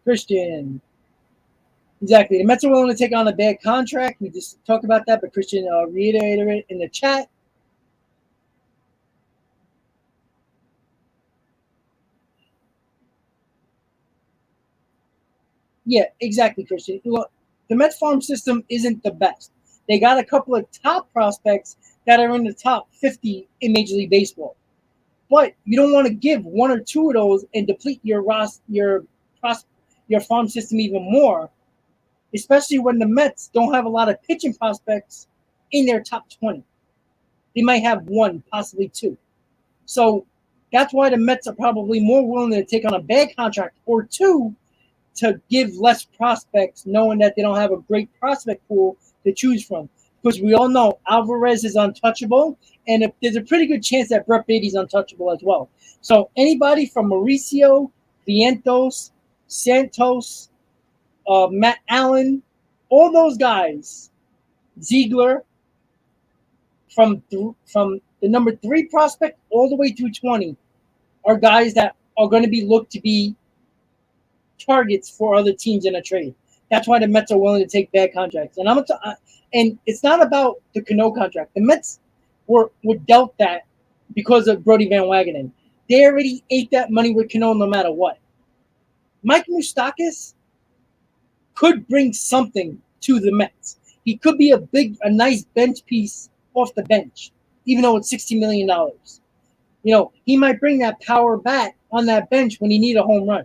Christian, exactly. The Mets are willing to take on a bad contract. We just talked about that, but Christian reiterated it in the chat. Yeah, exactly, Christian. Look, the Mets farm system isn't the best. They got a couple of top prospects that are in the top 50 in Major League Baseball. But you don't want to give one or two of those and deplete your farm system even more, especially when the Mets don't have a lot of pitching prospects in their top 20. They might have one, possibly two. So that's why the Mets are probably more willing to take on a bad contract or two to give less prospects, knowing that they don't have a great prospect pool to choose from. Because we all know Alvarez is untouchable, and there's a pretty good chance that Brett Beatty's untouchable as well. So anybody from Mauricio, Vientos, Santos, Matt Allen, all those guys, Ziegler, from the number 3 prospect all the way through 20, are guys that are going to be looked to be targets for other teams in a trade. That's why the Mets are willing to take bad contracts. And it's not about the Cano contract. The Mets were dealt that because of Brody Van Wagenen. They already ate that money with Cano no matter what. Mike Moustakas could bring something to the Mets. He could be a nice bench piece off the bench, even though it's $60 million. He might bring that power bat on that bench when he need a home run.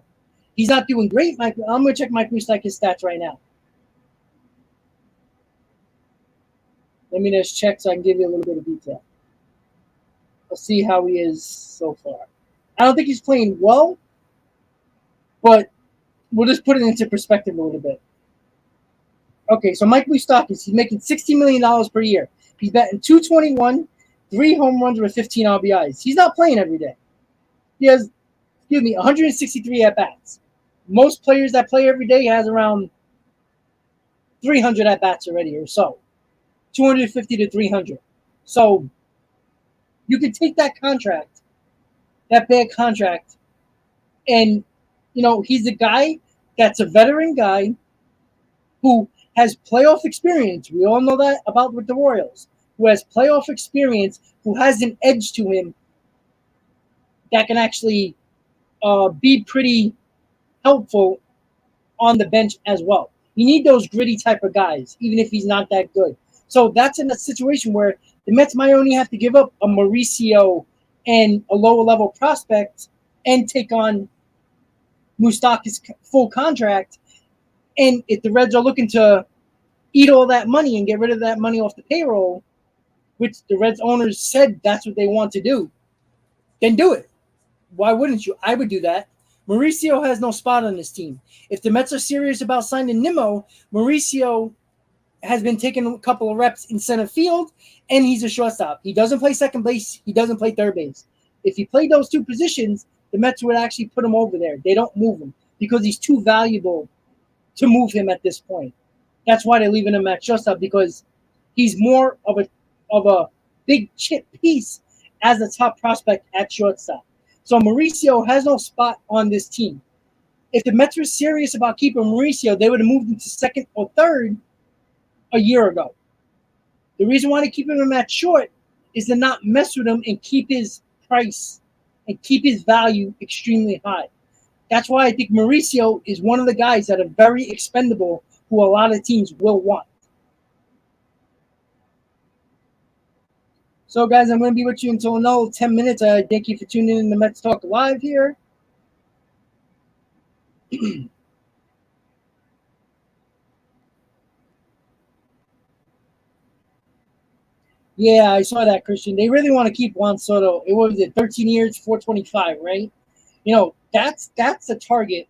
He's not doing great, Mike. I'm gonna check Mike Moustakas' stats right now. Let me just check so I can give you a little bit of detail. Let's see how he is so far. I don't think he's playing well, but we'll just put it into perspective a little bit. Okay, so Mike Moustakas, he's making $60 million per year. He's batting 221, 3 home runs with 15 RBIs. He's not playing every day. He has, 163 at bats. Most players that play every day has around 300 at bats already or so, 250 to 300. So you can take that contract, that bad contract, and he's a guy that's a veteran guy who has playoff experience. We all know that about with the Royals, who has playoff experience, who has an edge to him that can actually be pretty helpful on the bench as well. You need those gritty type of guys, even if he's not that good. So that's in a situation where the Mets might only have to give up a Mauricio and a lower level prospect and take on Moustakas' full contract. And if the Reds are looking to eat all that money and get rid of that money off the payroll, which the Reds owners said that's what they want to do, then do it. Why wouldn't you? I would do that. Mauricio has no spot on this team. If the Mets are serious about signing Nimmo, Mauricio has been taking a couple of reps in center field, and he's a shortstop. He doesn't play second base. He doesn't play third base. If he played those two positions, the Mets would actually put him over there. They don't move him because he's too valuable to move him at this point. That's why they're leaving him at shortstop, because he's more of a big chip piece as a top prospect at shortstop. So Mauricio has no spot on this team. If the Mets were serious about keeping Mauricio, they would have moved him to second or third a year ago. The reason why they're keeping him at short is to not mess with him and keep his price and keep his value extremely high. That's why I think Mauricio is one of the guys that are very expendable, who a lot of teams will want. So, guys, I'm going to be with you until another 10 minutes. Thank you for tuning in to Mets Talk Live here. Yeah, I saw that, Christian. They really want to keep Juan Soto. It was 13 years, 425, right? That's a target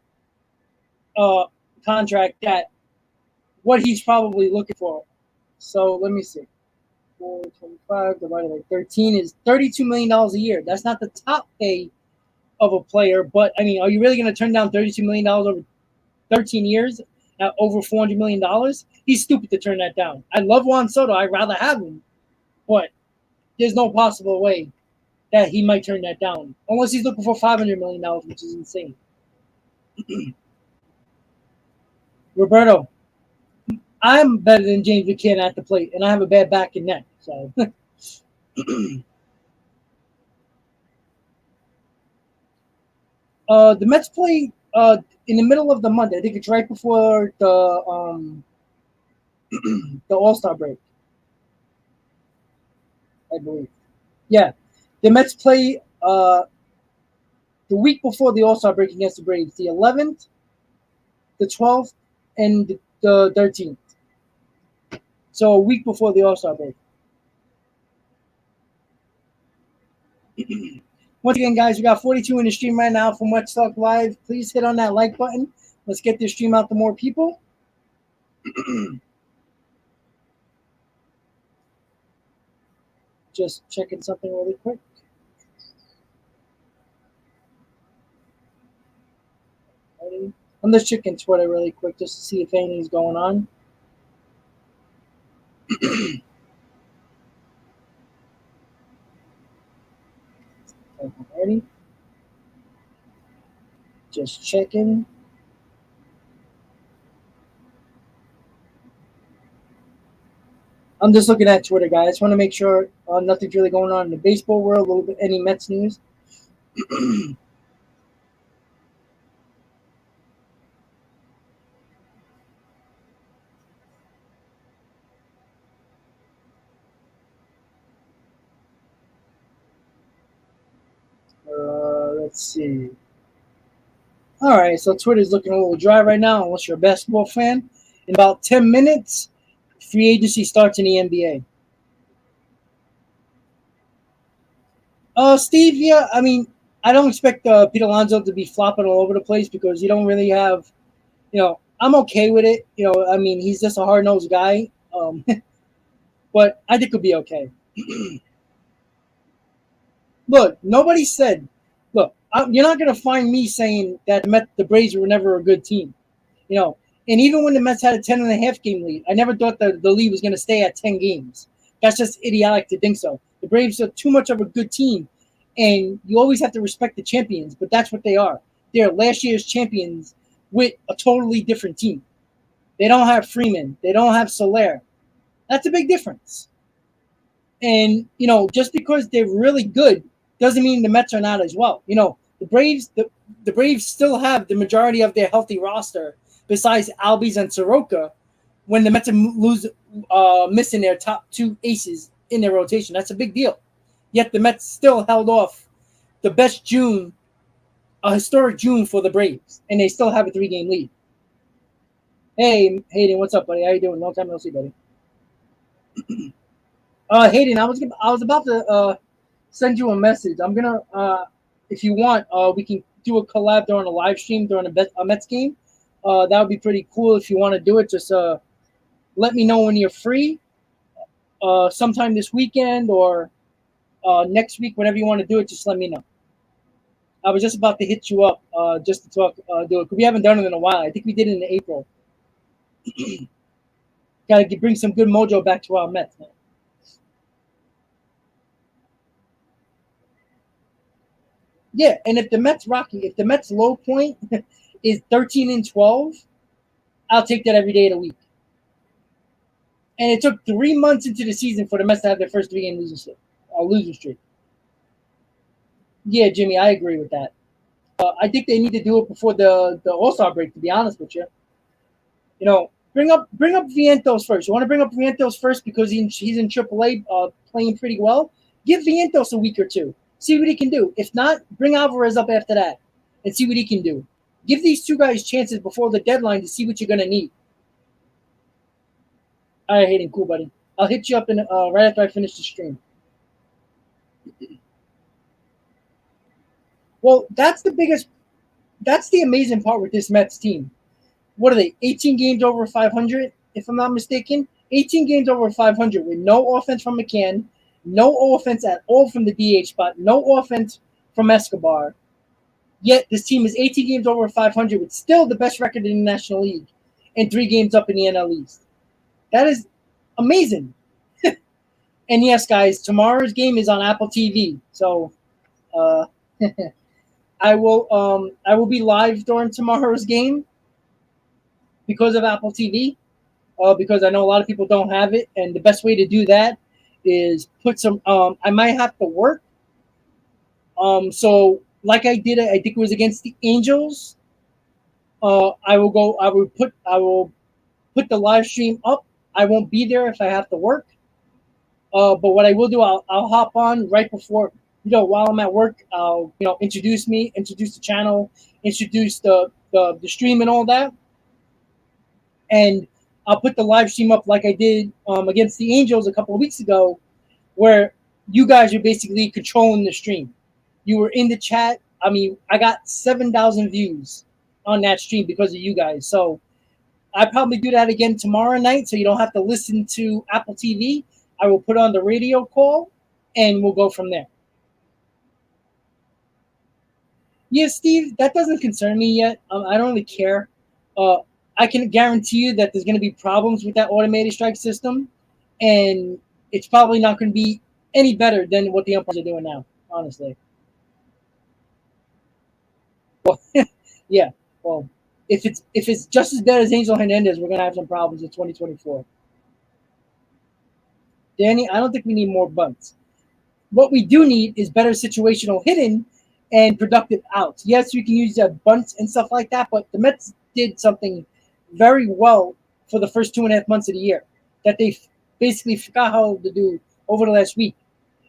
contract that what he's probably looking for. So let me see. 425 divided by 13 is $32 million a year. That's not the top pay of a player, but I mean, are you really going to turn down $32 million over 13 years at over $400 million? He's stupid to turn that down. I love Juan Soto. I'd rather have him, but there's no possible way that he might turn that down unless he's looking for $500 million, which is insane. Roberto, I'm better than James McCann at the plate, and I have a bad back and neck. So, the Mets play in the middle of the month. I think it's right before the the All-Star break, I believe. Yeah, the Mets play the week before the All-Star break against the Braves, the 11th, the 12th, and the 13th. So a week before the All-Star break. Once again, guys, we got 42 in the stream right now from Let's Talk Live. Please hit on that like button. Let's get this stream out to more people. Just checking something really quick. I'm just checking Twitter really quick just to see if anything's going on. Ready? Just checking. I'm just looking at Twitter, guys. I just want to make sure nothing's really going on in the baseball world. A little bit, any Mets news. Let's see. All right, so Twitter's looking a little dry right now, unless you're a basketball fan. In about 10 minutes, free agency starts in the NBA. Steve, yeah, I mean, I don't expect Pete Alonso to be flopping all over the place because you don't really have, I'm okay with it. I mean, he's just a hard nosed guy, but I think he'll be okay. Look, nobody said, look, you're not going to find me saying that the Braves were never a good team. You know, and even when the Mets had a 10.5 game lead, I never thought that the lead was going to stay at 10 games. That's just idiotic to think so. The Braves are too much of a good team, and you always have to respect the champions, but that's what they are. They're last year's champions with a totally different team. They don't have Freeman. They don't have Soler. That's a big difference. And, just because they're really good doesn't mean the Mets are not as well. The Braves still have the majority of their healthy roster besides Albies and Soroka when the Mets are missing their top two aces in their rotation. That's a big deal. Yet the Mets still held off the best June, a historic June for the Braves, and they still have a 3-game lead. Hey, Hayden, what's up, buddy? How you doing? Long time no see, buddy. Hayden, I was about to send you a message. I'm gonna, if you want, we can do a collab during a live stream during a Mets game. That would be pretty cool. If you want to do it, just let me know when you're free. Sometime this weekend or next week, whenever you want to do it, just let me know. I was just about to hit you up just to talk, do it. We haven't done it in a while. I think we did it in April. Got to bring some good mojo back to our Mets, man. Yeah, and if the Mets low point is 13-12, I'll take that every day of the week. And it took 3 months into the season for the Mets to have their first 3-game losing streak. Yeah, Jimmy, I agree with that. I think they need to do it before the All-Star break. To be honest with you, bring up Vientos first. You want to bring up Vientos first because he's in AAA, playing pretty well. Give Vientos a week or two. See what he can do. If not, bring Alvarez up after that and see what he can do. Give these two guys chances before the deadline to see what you're gonna need. All right, Hayden, cool, buddy. I'll hit you up right after I finish the stream. Well, that's the amazing part with this Mets team. What are they? 18 games over 500, if I'm not mistaken. 18 games over 500 with no offense from McCann, no offense at all from the DH spot, no offense from Escobar. Yet this team is 18 games over 500 with still the best record in the National League and 3 games up in the NL East. That is amazing. And yes, guys, tomorrow's game is on Apple TV. So I will be live during tomorrow's game because of Apple TV. Because I know a lot of people don't have it, and the best way to do that is put some. I might have to work. So like I did, I think it was against the Angels. I will go. I will put the live stream up. I won't be there if I have to work. But what I will do, I'll hop on right before, while I'm at work. I'll introduce the channel, introduce the stream and all that, and I'll put the live stream up like I did against the Angels a couple of weeks ago, where you guys are basically controlling the stream. You were in the chat. I mean, I got 7,000 views on that stream because of you guys. So I probably do that again tomorrow night, so you don't have to listen to Apple TV. I will put on the radio call, and we'll go from there. Yeah, Steve, that doesn't concern me yet. I don't really care. I can guarantee you that there's going to be problems with that automated strike system, and it's probably not going to be any better than what the umpires are doing now, honestly. Well, yeah. Well, if it's just as bad as Angel Hernandez, we're going to have some problems in 2024. Danny, I don't think we need more bunts. What we do need is better situational hitting and productive outs. Yes, we can use bunts and stuff like that, but the Mets did something very well for the first 2.5 months of the year that they basically forgot how to do over the last week.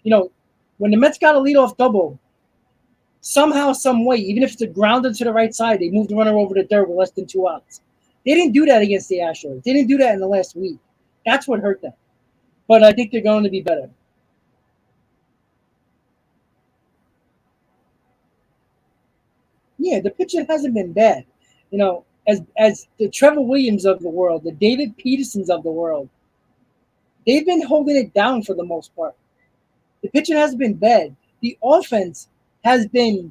When the Mets got a leadoff double somehow, some way, even if it's a grounder to the right side, they moved the runner over to third with less than 2 outs. They didn't do that against the Astros. They didn't do that in the last week. That's what hurt them. But I think they're going to be better. Yeah, the pitching hasn't been bad. As the Trevor Williams of the world, the David Petersons of the world, they've been holding it down for the most part. The pitching hasn't been bad. The offense has been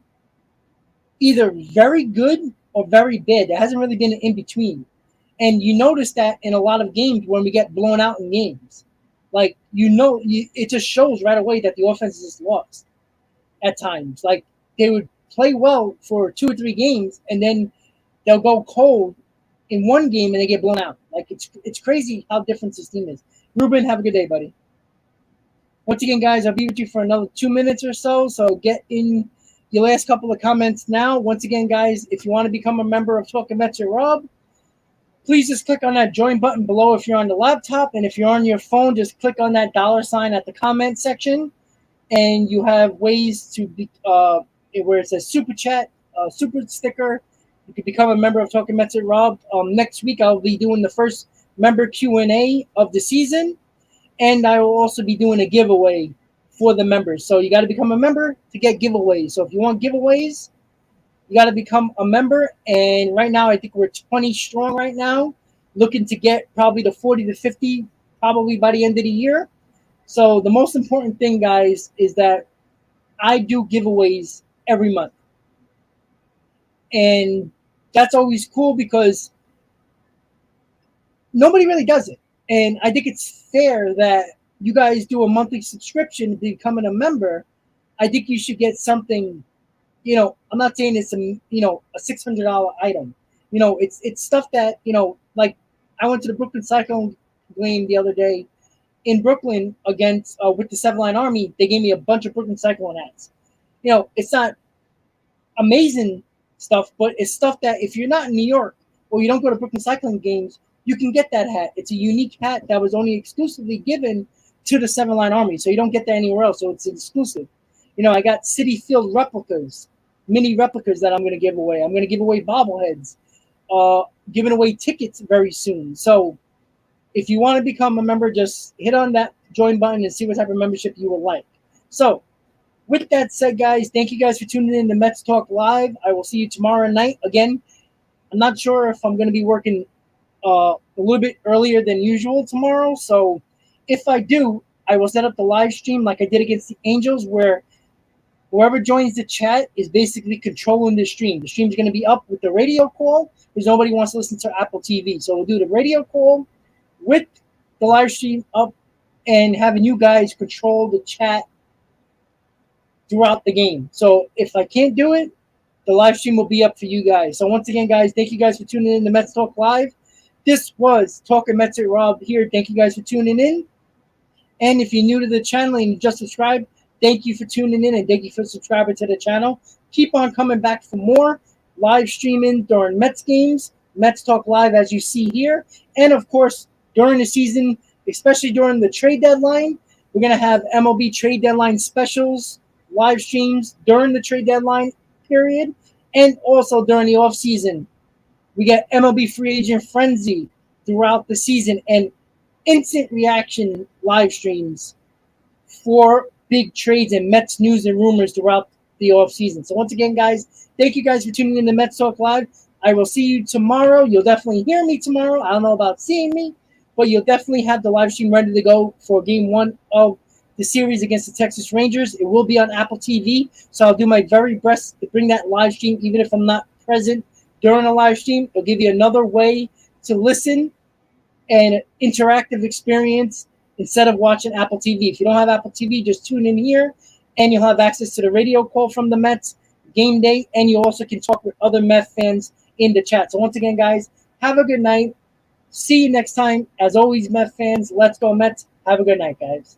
either very good or very bad. There hasn't really been an in between. And you notice that in a lot of games when we get blown out in games. Like, it just shows right away that the offense is lost at times. Like, they would play well for 2 or 3 games, and then they'll go cold in one game and they get blown out. Like, it's crazy how different this team is. Ruben, have a good day, buddy. Once again, guys, I'll be with you for another 2 minutes or so. So get in your last couple of comments now. Once again, guys, if you want to become a member of Talking Mets or Rob, please just click on that join button below if you're on the laptop. And if you're on your phone, just click on that $ at the comment section. And you have ways to be where it says super chat, super sticker. You can become a member of Talking Mets at Rob. Next week, I'll be doing the first member Q&A of the season. And I will also be doing a giveaway for the members. So you got to become a member to get giveaways. So if you want giveaways, you got to become a member. And right now, I think we're 20 strong right now, looking to get probably the 40 to 50 probably by the end of the year. So the most important thing, guys, is that I do giveaways every month. And that's always cool because nobody really does it. And I think it's fair that you guys do a monthly subscription becoming a member. I think you should get something, I'm not saying it's a $600 item. It's stuff that, like I went to the Brooklyn Cyclone game the other day in Brooklyn against with the Seven Line Army. They gave me a bunch of Brooklyn Cyclone hats. It's not amazing stuff, but it's stuff that if you're not in New York or you don't go to Brooklyn Cycling games, you can get that hat. It's a unique hat that was only exclusively given to the Seven Line Army, so you don't get that anywhere else. So it's exclusive. I got City Field replicas, mini replicas that I'm going to give away. I'm going to give away bobbleheads, giving away tickets very soon. So if you want to become a member, just hit on that join button and see what type of membership you would like. So with that said, guys, thank you guys for tuning in to Mets Talk Live. I will see you tomorrow night. Again, I'm not sure if I'm going to be working a little bit earlier than usual tomorrow. So if I do, I will set up the live stream like I did against the Angels, where whoever joins the chat is basically controlling the stream. The stream's going to be up with the radio call because nobody wants to listen to Apple TV. So we'll do the radio call with the live stream up and having you guys control the chat throughout the game. So if I can't do it, the live stream will be up for you guys. So once again, guys, thank you guys for tuning in to Mets Talk Live. This was Talking Mets at Rob here. Thank you guys for tuning in. And if you're new to the channel and you just subscribed, thank you for tuning in and thank you for subscribing to the channel. Keep on coming back for more live streaming during Mets games, Mets Talk Live as you see here. And of course, during the season, especially during the trade deadline, we're going to have MLB trade deadline specials, live streams during the trade deadline period, and also during the off season. We get MLB free agent frenzy throughout the season and instant reaction live streams for big trades and Mets news and rumors throughout the offseason. So once again, guys, thank you guys for tuning in to Mets Talk Live. I will see you tomorrow. You'll definitely hear me tomorrow. I don't know about seeing me, but you'll definitely have the live stream ready to go for game 1 of the series against the Texas Rangers. It will be on Apple TV, so I'll do my very best to bring that live stream, even if I'm not present during a live stream. It'll give you another way to listen and interactive experience instead of watching Apple TV. If you don't have Apple TV, just tune in here, and you'll have access to the radio call from the Mets game day, and you also can talk with other Mets fans in the chat. So once again, guys, have a good night. See you next time. As always, Mets fans, let's go Mets. Have a good night, guys.